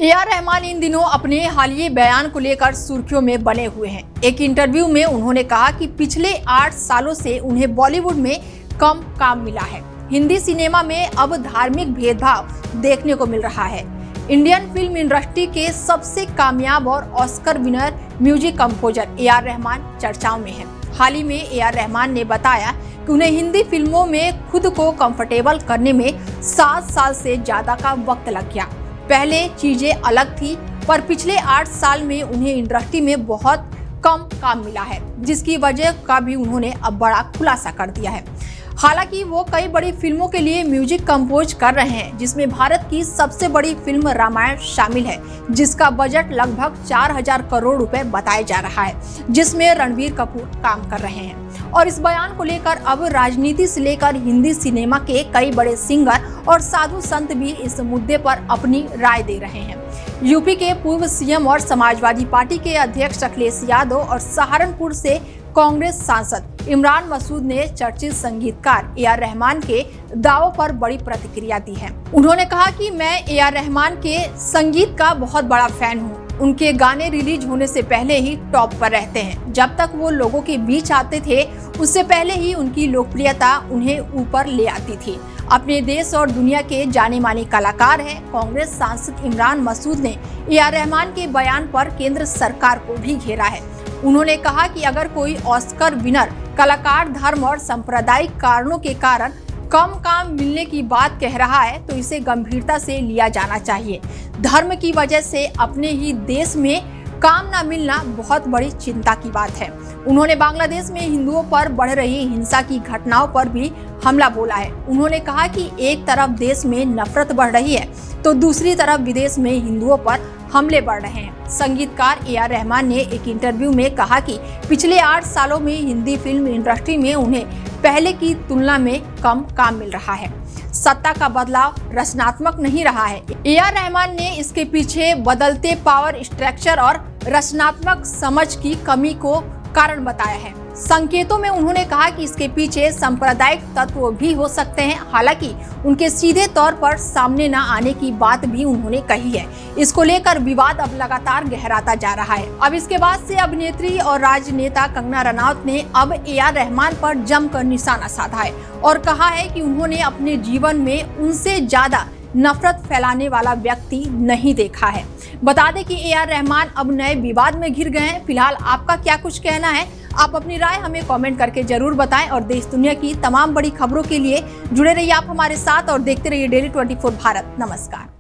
AR. Rahman इन दिनों अपने हालिया बयान को लेकर सुर्खियों में बने हुए हैं। एक इंटरव्यू में उन्होंने कहा कि पिछले 8 सालों से उन्हें बॉलीवुड में कम काम मिला है। हिंदी सिनेमा में अब धार्मिक भेदभाव देखने को मिल रहा है। इंडियन फिल्म इंडस्ट्री के सबसे कामयाब और Oscar winner music composer AR. Rahman चर्चाओं में हैं। हाल ही में ए.आर. रहमान ने बताया कि उन्हें हिंदी फिल्मों में खुद को कंफर्टेबल करने में 7 साल से ज्यादा का वक्त लग गया। पहले चीजें अलग थी, पर पिछले 8 साल में उन्हें इंडस्ट्री में बहुत कम काम मिला है, जिसकी वजह का भी उन्होंने अब बड़ा खुलासा कर दिया है। हालांकि वो कई बड़ी फिल्मों के लिए म्यूजिक कंपोज कर रहे हैं, जिसमें भारत की सबसे बड़ी फिल्म रामायण शामिल है, जिसका बजट लगभग 4000 करोड़ रुपए बताया जा रहा है, जिसमें रणबीर कपूर काम कर रहे हैं। और इस बयान को लेकर अब राजनीति से लेकर हिंदी सिनेमा के कई बड़े सिंगर और साधु संत भी इस मुद्दे पर अपनी राय दे रहे हैं। यूपी के पूर्व सीएम और समाजवादी पार्टी के अध्यक्ष अखिलेश यादव और सहारनपुर से कांग्रेस सांसद इमरान मसूद ने चर्चित संगीतकार ए.आर. रहमान के दावों पर बड़ी प्रतिक्रिया दी है। उन्होंने कहा कि मैं ए.आर. रहमान के संगीत का बहुत बड़ा फैन हूँ। उनके गाने रिलीज होने से पहले ही टॉप पर रहते हैं। जब तक वो लोगों के बीच आते थे, उससे पहले ही उनकी लोकप्रियता उन्हें ऊपर ले आती थी। अपने देश और दुनिया के जाने माने कलाकार हैं। कांग्रेस सांसद इमरान मसूद ने ए.आर. रहमान के बयान पर केंद्र सरकार को भी घेरा है। उन्होंने कहा कि अगर कोई ऑस्कर विनर कलाकार धर्म और सांप्रदायिक कारणों के कारण कम काम मिलने की बात कह रहा है, तो इसे गंभीरता से लिया जाना चाहिए। धर्म की वजह से अपने ही देश में काम न मिलना बहुत बड़ी चिंता की बात है। उन्होंने बांग्लादेश में हिंदुओं पर बढ़ रही हिंसा की घटनाओं पर भी हमला बोला है। उन्होंने कहा कि एक तरफ देश में नफरत बढ़ रही है, तो दूसरी तरफ विदेश में हिंदुओं पर हमले बढ़ रहे हैं। संगीतकार ए.आर. रहमान ने एक इंटरव्यू में कहा कि पिछले 8 सालों में हिंदी फिल्म इंडस्ट्री में उन्हें पहले की तुलना में कम काम मिल रहा है। सत्ता का बदलाव रचनात्मक नहीं रहा है। ए.आर. रहमान ने इसके पीछे बदलते पावर स्ट्रक्चर और रचनात्मक समझ की कमी को कारण बताया है। संकेतों में उन्होंने कहा कि इसके पीछे सांप्रदायिक तत्व भी हो सकते हैं। हालांकि उनके सीधे तौर पर सामने न आने की बात भी उन्होंने कही है। इसको लेकर विवाद अब लगातार गहराता जा रहा है। अब इसके बाद से अभिनेत्री और राजनेता कंगना रनौत ने अब ए.आर. रहमान पर जमकर निशाना साधा है और कहा है कि उन्होंने अपने जीवन में उनसे ज्यादा नफरत फैलाने वाला व्यक्ति नहीं देखा है। बता दें कि ए.आर. रहमान अब नए विवाद में घिर गए हैं। फिलहाल आपका क्या कुछ कहना है? आप अपनी राय हमें कमेंट करके जरूर बताएं और देश दुनिया की तमाम बड़ी खबरों के लिए जुड़े रहिए आप हमारे साथ और देखते रहिए डेली 24 भारत। नमस्कार।